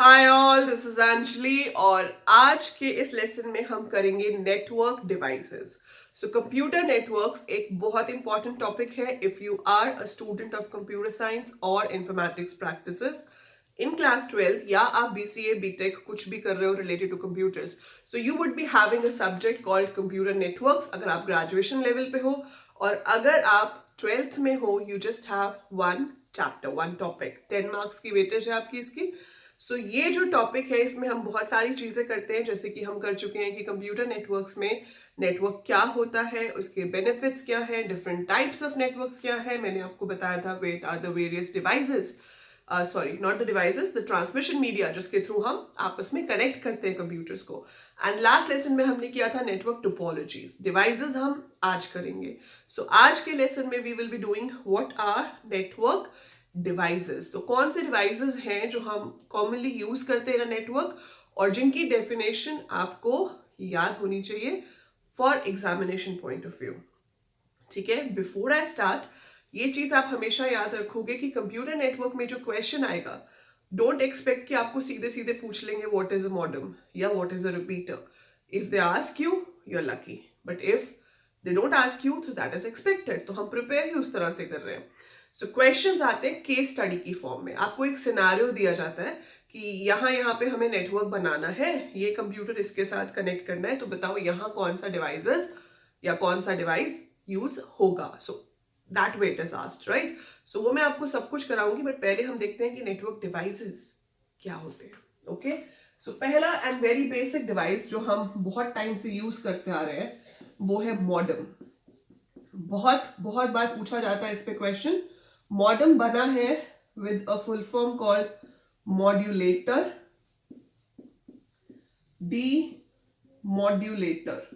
Hi all, this is Anjali और आज के इस लेसन में हम करेंगे network devices. So computer networks एक बहुत इंपॉर्टेंट टॉपिक है if you are a student of computer science और इंफॉर्मेटिक्स प्रैक्टिसेस इन क्लास 12 या आप बीसीए बीटेक कुछ भी कर रहे हो related to computers. So you would be having a subject called computer networks अगर आप ग्रेजुएशन लेवल पे हो, और अगर आप 12th में हो you just have one chapter, one topic. 10 marks की वेटेज है आपकी इसकी। ये जो टॉपिक है इसमें हम बहुत सारी चीजें करते हैं, जैसे कि हम कर चुके हैं कि कंप्यूटर नेटवर्क्स में नेटवर्क क्या होता है, उसके बेनिफिट्स क्या है, डिफरेंट टाइप्स ऑफ नेटवर्क्स क्या है। मैंने आपको बताया था what are the various devices, sorry not the devices, the transmission media जिसके थ्रू हम आपस में कनेक्ट करते हैं कंप्यूटर्स को। एंड लास्ट लेसन में हमने किया था नेटवर्क टोपोलॉजीज। डिवाइसेस हम आज करेंगे। आज के लेसन में we will be doing what are network devices. तो कौन से डिवाइसेस हैं जो हम कॉमनली यूज करते हैं नेटवर्क और जिनकी डेफिनेशन आपको याद होनी चाहिए for examination point of view. ठीक है, बिफोर आई स्टार्ट ये चीज आप हमेशा याद रखोगे कि कंप्यूटर नेटवर्क में जो क्वेश्चन आएगा, डोंट एक्सपेक्ट कि आपको सीधे सीधे पूछ लेंगे व्हाट इज अ मॉडेम या what is a repeater. If they ask you you are lucky, but if they don't ask you तो दैट इज एक्सपेक्टेड। तो हम प्रिपेयर ही उस तरह से कर रहे हैं। क्वेश्चंस आते हैं केस स्टडी की फॉर्म में। आपको एक सिनारियो दिया जाता है कि यहाँ पे हमें नेटवर्क बनाना है, ये कंप्यूटर इसके साथ कनेक्ट करना है, तो बताओ यहाँ कौन सा डिवाइसेस या कौन सा डिवाइस यूज होगा। That way it is asked, right. वो मैं आपको सब कुछ कराऊंगी, बट पहले हम देखते हैं कि नेटवर्क डिवाइसेस क्या होते हैं। ओके, पहला एंड वेरी बेसिक डिवाइस जो हम बहुत टाइम से यूज करते आ रहे हैं वो है मॉडेम। बहुत बहुत बार पूछा जाता है इस पे क्वेश्चन। मॉडेम बना है with a full form called modulator, demodulator.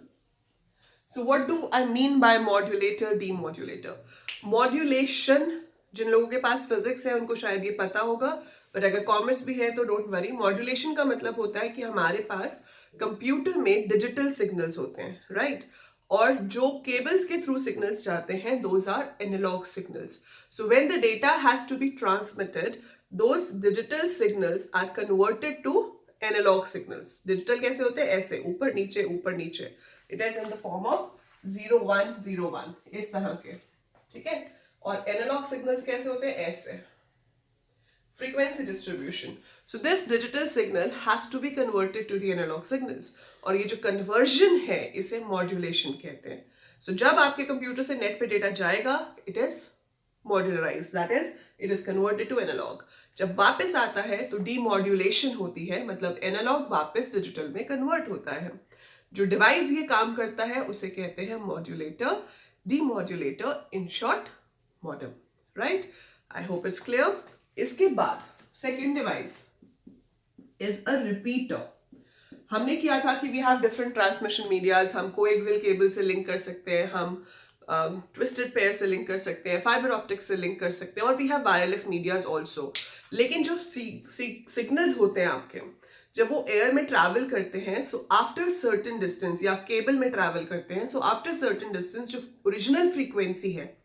What do I mean by modulator, demodulator? Modulation जिन लोगों के पास फिजिक्स है उनको शायद ये पता होगा, बट अगर कॉमर्स भी है तो डोंट वरी। मॉड्यूलेशन का मतलब होता है कि हमारे पास कंप्यूटर में डिजिटल सिग्नल्स होते हैं, राइट और जो केबल्स के थ्रू सिग्नल्स जाते हैं those are analogue signals. When the data has to be transmitted, those digital signals are converted to analogue signals. Digital कैसे होते हैं? ऐसे ऊपर नीचे ऊपर नीचे। It is in the form of 0101 इस तरह के। ठीक है, और एनालॉग सिग्नल्स कैसे होते हैं? ऐसे। frequency distribution. This digital signal has to be converted to the analog signals. और ये जो conversion है इसे modulation कहते हैं. जब आपके कंप्यूटर से नेट पे डेटा जाएगा, it is modularized, that is it is converted to analog. जब वापस आता है तो demodulation होती है, मतलब एनालॉग वापस डिजिटल में कन्वर्ट होता है। जो डिवाइस ये काम करता है उसे कहते हैं modulator, demodulator, in short modem, right. I hope it's clear. इसके बाद second device is a repeater. हमने किया था कि we have different transmission medias. हम कोएक्सियल केबल से लिंक कर सकते हैं, हम ट्विस्टेड पेयर से लिंक कर सकते हैं, फाइबर ऑप्टिक्स से लिंक कर सकते हैं, और we have wireless medias also. लेकिन जो सिग्नल्स होते हैं आपके, जब वो एयर में ट्रैवल करते हैं, सो आफ्टर सर्टेन डिस्टेंस, या केबल में ट्रैवल करते हैं, सो आफ्टर सर्टेन डिस्टेंस जो ओरिजिनल फ्रीक्वेंसी है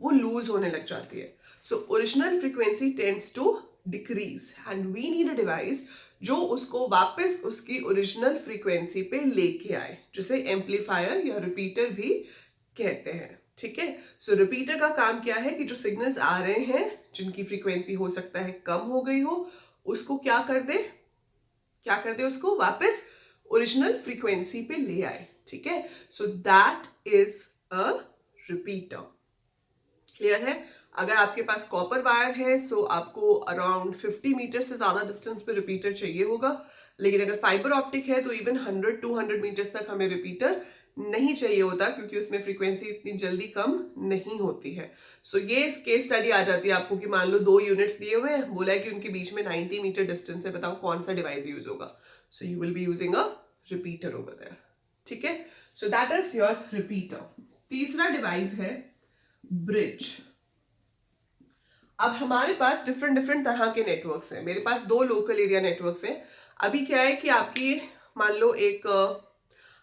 वो लूज होने लग जाती है। Original frequency tends to decrease and we need a device जो उसको वापस उसकी ओरिजिनल फ्रीक्वेंसी पे लेके आए, जिसे एम्पलीफायर या रिपीटर भी कहते हैं। ठीक है, रिपीटर का काम क्या है कि जो सिग्नल्स आ रहे हैं जिनकी फ्रीक्वेंसी हो सकता है कम हो गई हो, उसको क्या कर दे, उसको वापस ओरिजिनल फ्रीक्वेंसी पे ले आए। ठीक है, that is a repeater. Clear है? अगर आपके पास कॉपर वायर है सो आपको अराउंड 50 मीटर से ज्यादा डिस्टेंस पे रिपीटर चाहिए होगा, लेकिन अगर फाइबर ऑप्टिक है तो इवन 100-200 मीटर्स तक हमें रिपीटर नहीं चाहिए होता, क्योंकि उसमें फ्रीक्वेंसी इतनी जल्दी कम नहीं होती है। ये केस स्टडी आ जाती है आपको कि मान लो 2 यूनिट्स दिए हुए हैं, बोला है कि उनके बीच में 90 मीटर डिस्टेंस है, बताओ कौन सा डिवाइस यूज होगा। You will be using a repeater over there. ठीक है, दैट इज योर रिपीटर। तीसरा डिवाइस है ब्रिज। अब हमारे पास डिफरेंट तरह के नेटवर्क्स हैं। मेरे पास 2 लोकल एरिया नेटवर्क्स हैं। अभी क्या है कि आपकी मान लो एक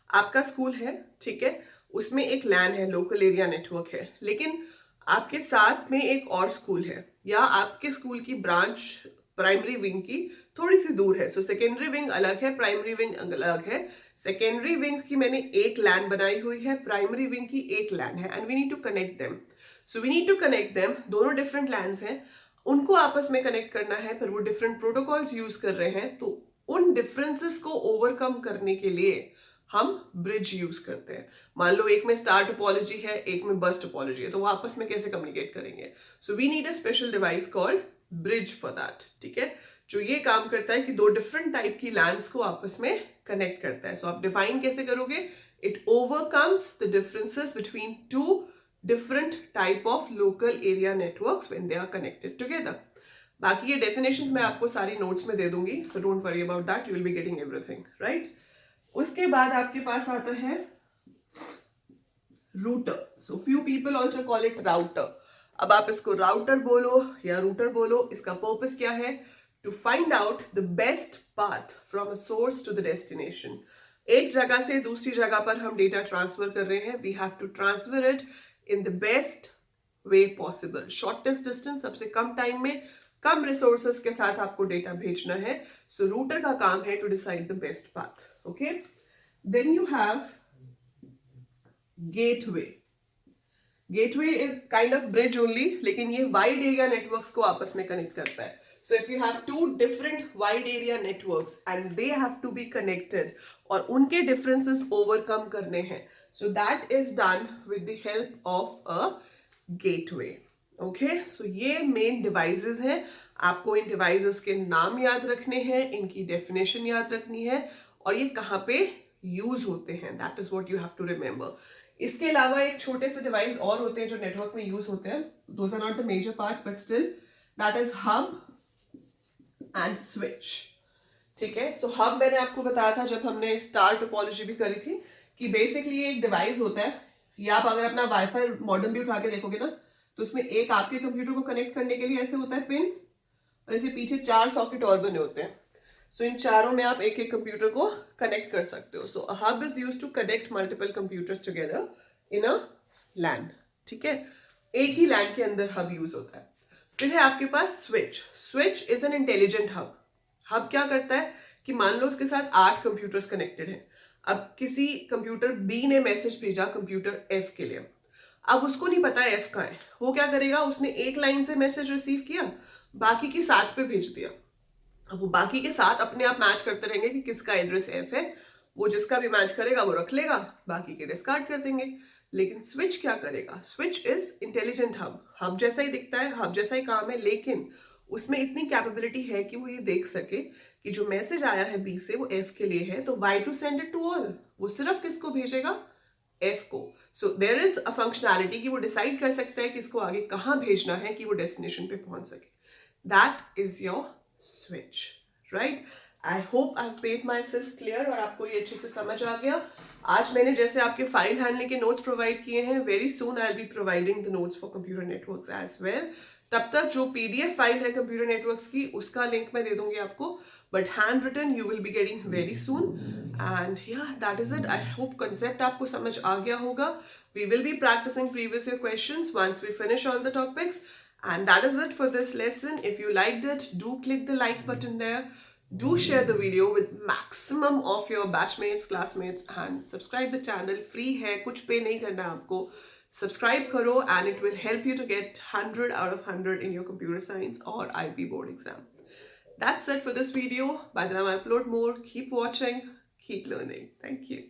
आपका स्कूल है, ठीक है, उसमें एक लैन है, लोकल एरिया नेटवर्क है, लेकिन आपके साथ में एक और स्कूल है, या आपके स्कूल की ब्रांच प्राइमरी विंग की थोड़ी सी दूर है. सो सेकेंडरी विंग अलग है, प्राइमरी विंग अलग है. सेकेंडरी विंग की मैंने एक लैन बनाई हुई है, प्राइमरी विंग की एक लैन है, and we need to connect them. So we need to connect them. दोनों डिफरेंट लैन्स हैं, उनको आपस में कनेक्ट करना है, पर वो डिफरेंट प्रोटोकॉल्स यूज कर रहे हैं. तो उन डिफरेंसेस को ओवरकम करने के लिए हम ब्रिज यूज करते हैं. मान लो एक में स्टार टोपोलॉजी है, एक में बस टोपोलॉजी है, तो वो आपस में कैसे कम्युनिकेट करेंगे? So we need a special device called bridge for that. ठीक है, जो ये काम करता है कि दो डिफरेंट टाइप की लैंड्स को आपस में कनेक्ट करता है. सो आप डिफाइन कैसे करोगे? It overcomes the differences between two different type of local area networks when they are connected together. बाकी ये definitions मैं आपको सारी notes में दे दूंगी, so don't worry about that, you will be getting everything, right? उसके बाद आपके पास आता है router. So few people also call it router. अब आप इसको router बोलो या router बोलो, इसका purpose क्या है? To find out the best path from a source to the destination. एक जगह से दूसरी जगह पर हम डेटा ट्रांसफर कर रहे हैं, we have to transfer it in the best way possible. Shortest distance, सबसे कम टाइम में कम रिसोर्सेस के साथ आपको डेटा भेजना है. सो रूटर का काम है to decide the best path. Okay, then you have gateway. Gateway is kind of bridge only, लेकिन ये वाइड एरिया नेटवर्क्स को आपस में कनेक्ट करता है. So if you have two different wide area networks and they have to be connected और उनके differences overcome करने हैं, so that is done with the help of a gateway. Okay, so ये main devices हैं. आपको इन devices के नाम याद रखने हैं, इनकी definition याद रखनी है, और ये कहाँ पे use होते हैं. That is what you have to remember. इसके अलावा एक छोटे से device और होते हैं जो network में use होते हैं. Those are not the major parts, but still that is hub and switch. ठीक है, सो हब मैंने आपको बताया था जब हमने स्टार टोपोलॉजी भी करी थी कि बेसिकली एक डिवाइस होता है, या आप अगर अपना वाईफाई मॉडेम भी उठा के देखोगे ना, तो उसमें एक आपके कंप्यूटर को कनेक्ट करने के लिए ऐसे होता है पिन, और ऐसे पीछे 4 सॉकेट और बने होते हैं. सो इन चारों में आप एक एक कंप्यूटर को कनेक्ट कर सकते हो. So hub is used to connect multiple computers together in a LAN. ठीक है, एक ही लैन के अंदर हब यूज होता है. फिर है आपके पास switch. Switch is an intelligent hub. Hub क्या करता है कि मान लो उसके साथ 8 कंप्यूटर्स कनेक्टेड हैं. अब किसी कंप्यूटर बी ने मैसेज भेजा कंप्यूटर एफ के लिए. अब उसको नहीं पता एफ कहाँ है. वो क्या करेगा, उसने एक लाइन से मैसेज रिसीव किया, बाकी की 7 पे भेज दिया. अब वो बाकी के साथ अपने आप मैच करते रहेंगे कि किसका एड्रेस एफ है. वो जिसका भी मैच करेगा वो रख लेगा, बाकी के डिस्कार्ड कर देंगे. लेकिन स्विच क्या करेगा? Switch is intelligent hub. Hub जैसा ही दिखता है, हब जैसा ही काम है, लेकिन उसमें इतनी कैपेबिलिटी है कि वो ये देख सके कि जो मैसेज आया है बी से वो एफ के लिए है, तो why to send it to all. वो सिर्फ किसको भेजेगा? एफ को. So there is a functionality कि वो डिसाइड कर सकता है कि इसको आगे कहाँ भेजना है कि वो डेस्टिनेशन पे पहुंच सके. That is your switch, right? I hope I made my self clear और आपको ये अच्छे से समझ आ गया. आज मैंने जैसे आपके फाइल हैंडलिंग के नोट्स प्रोवाइड किए हैं, very soon I will be providing the notes for computer networks as well. तब तक जो पीडीएफ फाइल है कंप्यूटर नेटवर्क्स की, उसका लिंक मैं दे दूंगी आपको, but handwritten you will be getting very soon. And या that is it. I hope concept आपको समझ आ गया होगा. We will be practising previous year questions once we finish all the topics. And that is it for this lesson. If you liked it, do click the like button there. Do share the video with maximum of your batchmates, classmates, and subscribe the channel. Free है, कुछ पे नहीं करना आपको. Subscribe करो and it will help you to get 100 out of 100 in your computer science or IB board exam. That's it for this video. By the time I upload more, keep watching, keep learning. Thank you.